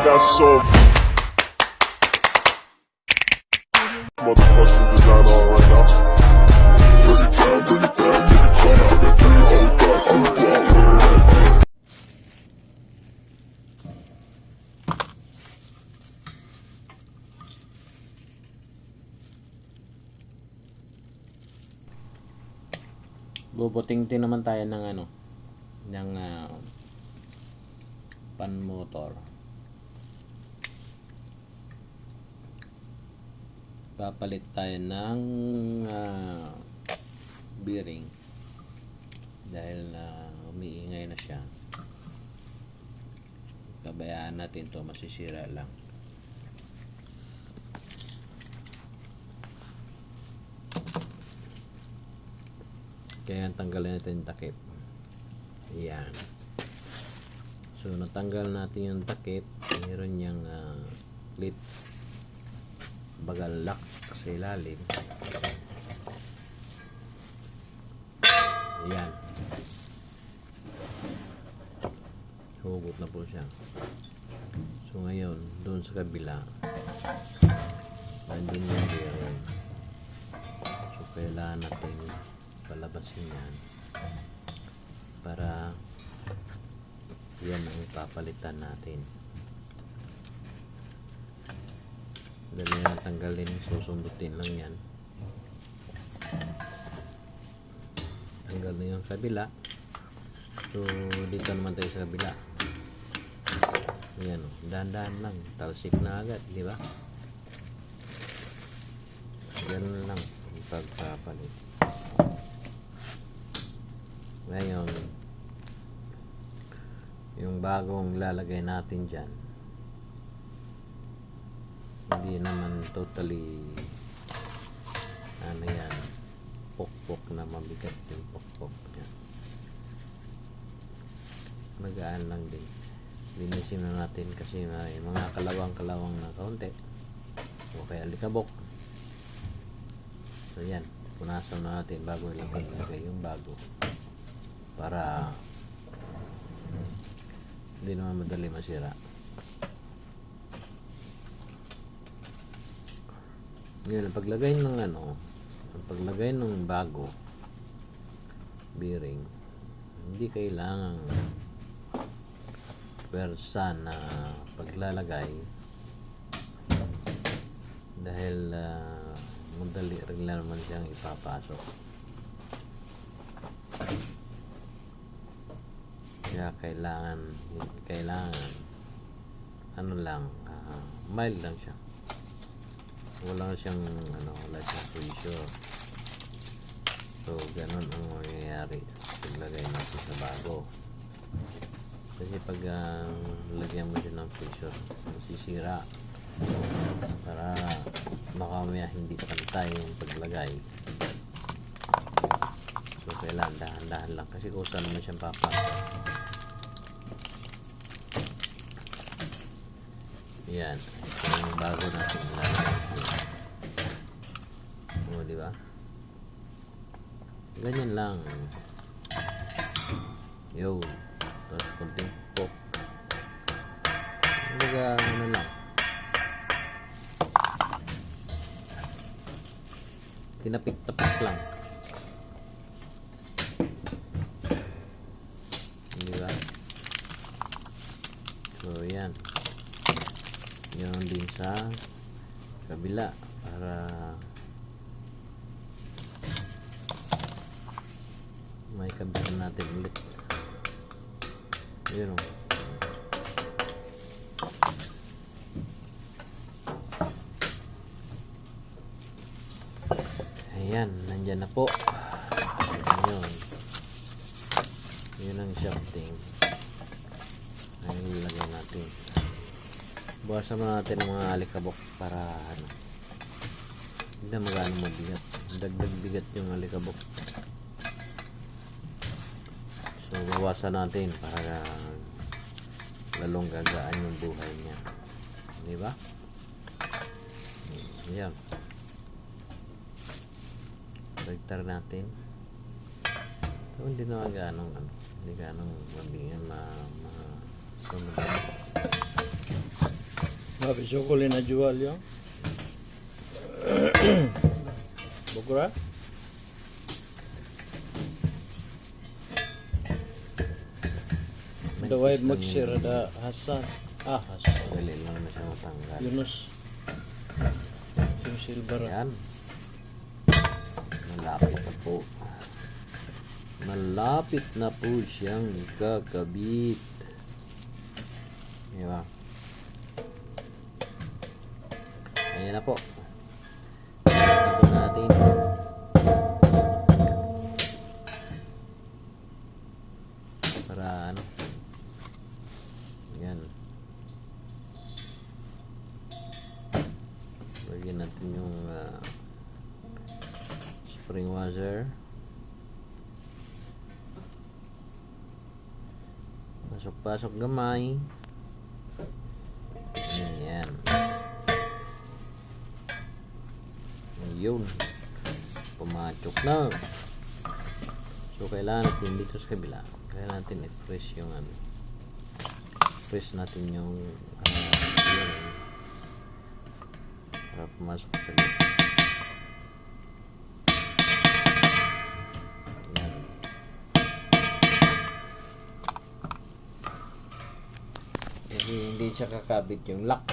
got so motherfucking design on right now. Bring it down, bring it down, bring it down. I got 3 old guys to walk. Bubuting-ting naman tayo ng pan motor. Papalit tayo ng bearing dahil umiingay na siya. Pabayaan natin to, masisira lang. Kaya tanggalin natin yung takip. Ayan. So natanggal natin yung takip. Meron yung clip bagal lock sa ilalim. Ayan. Hugot na po siya. So ngayon, doon sa kabila nandun yung bearing. So kailangan natin palabasin yan para yan ang ipapalitan natin. Dali na tanggalin, susundutin lang yan. Tanggal na yung kabila. So dito naman tayo sa kabila. Yan o, dahan-dahan lang, talsik na agad, di ba? Ganun lang pagpapalit. Ngayon, yung bagong lalagay natin dyan, hindi naman totally yan, pokpok na mabigat yung pokpok yan. Magaan lang din. Linisin na natin kasi may mga kalawang na kaunti o kaya likabok. So yan, punasan na natin bago ilagay yung bago para hindi naman madali masira. Yan, ang paglagay ng bago bearing, hindi kailangang pwersa na paglalagay dahil madali rin naman siyang ipapasok. Kaya kailangan mild lang siya. Wala siyang pressure. So ganun ang mangyayari paglagay natin sa bago. Kasi pag lagyan mo siya ng pressure, masisira. Para makamaya hindi pantay yung paglagay. So kailangan dahan-dahan lang kasi kung saan naman siyang papasok. Yan, ito yung bago natin ilalagay. O, diba? Ganyan lang. Yo, tapos konting pop. Lang. Tinapik-tapik lang. Diba? So yan, yun din sa kabila para may kabitan natin ulit. Yun o. Ayan, nandyan na po. Yun ang shafting. Ayan, ilagay natin. Buwasan mo natin ang mga alikabok para hindi na magano mabigat. Dagdag bigat yung alikabok. So bawasan natin para lalong gagaan yung buhay niya. Di ba? Ayan. Dagtar natin. So hindi na ganong mabigat sunod. Habis ko na jual yung. Bukura? Daway magsir da Hasan. Hasan. Dali lang na siya matanggal. Yunus. Yung silver. Yan. Malapit na po. Malapit na po siyang ikakabit. Diba? Ayan na po. Ayan po natin. Para ano. Ayan. Lagyan natin yung spring washer. Pasok-pasok gamay. Ayan. Ayun. Pumatsok na. So, kailangan natin dito sa kabila. Kailangan natin i-press yung ano. Press natin yung yun. Para pumasok sa loob. Ayan. Kasi hindi siya kakabit yung lock.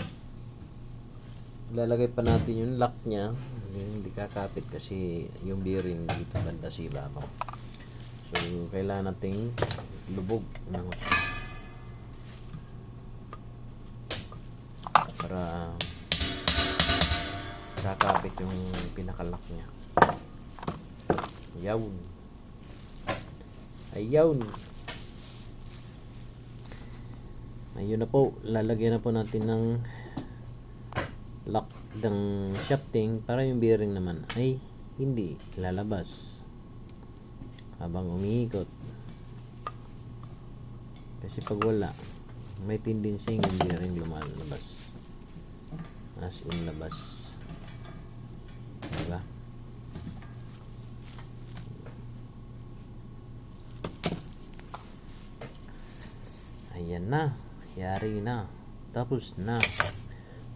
Ilalagay pa natin yung lock niya. Hindi kakapit kasi yung bearing dito banda sa ibabaw. So, kailangan nating lubog ng gusto. Para kakapit yung pinaka-lock niya. Ayaw. Ayaw. Ayun na po. Lalagyan na po natin ng lock ng shafting para yung bearing naman ay hindi lalabas habang umiikot. Kasi pag wala, may tendency yung bearing lumalabas. As in labas. Diba? Ayan na. Yari na. Tapos na.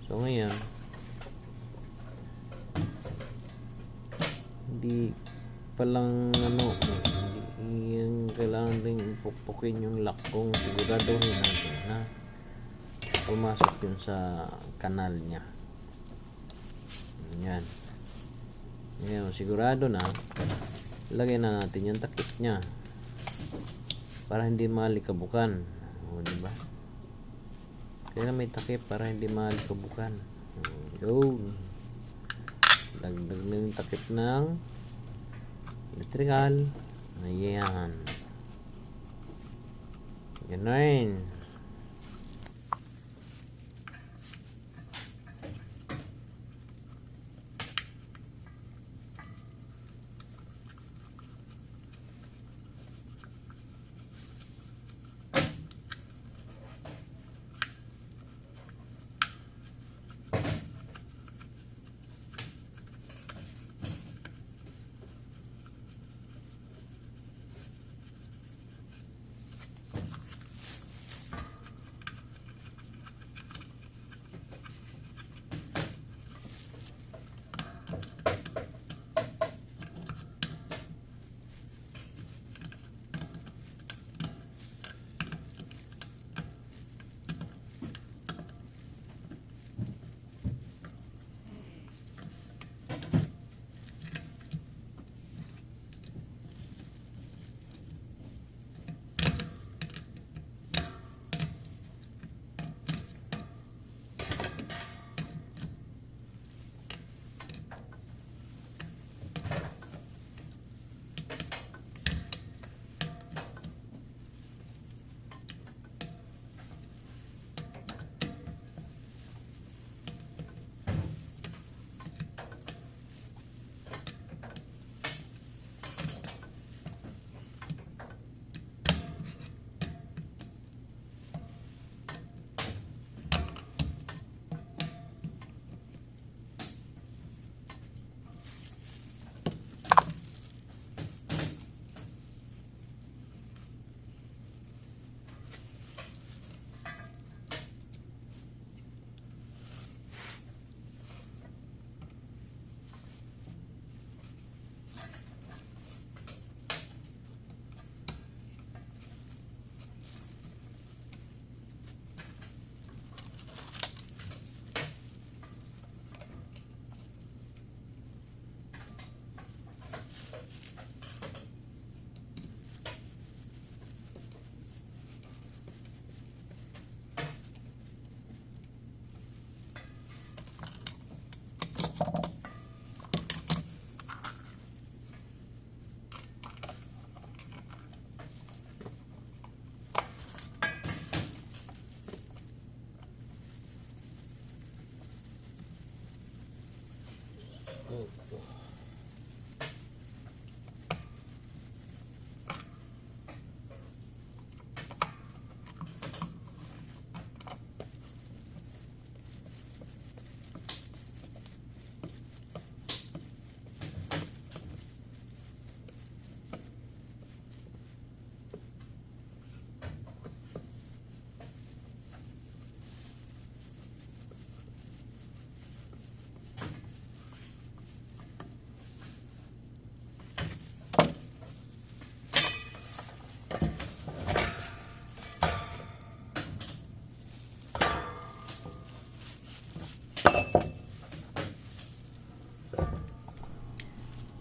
So ngayon, hindi palang ano, hindi yung kailangan rin pupukin yung lock kung siguraduhin natin na pumasok yun sa kanal niya. Yan. Ngayon, sigurado na lagay na natin yung takip niya para hindi malikabukan. O, diba? Kaya may takip para hindi malikabukan. Yun. Dagdag na yung takip ng electrical. Ayan. Ganun.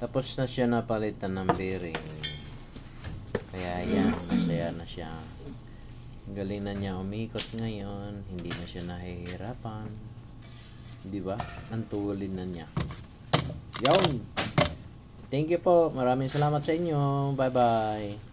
Tapos na siya napalitan ng bearing. Kaya yan, masaya na siya. Galing na niya umikot ngayon. Hindi na siya nahihirapan. Di ba? Ang tulin na niya. Yun! Thank you po. Maraming salamat sa inyo. Bye-bye.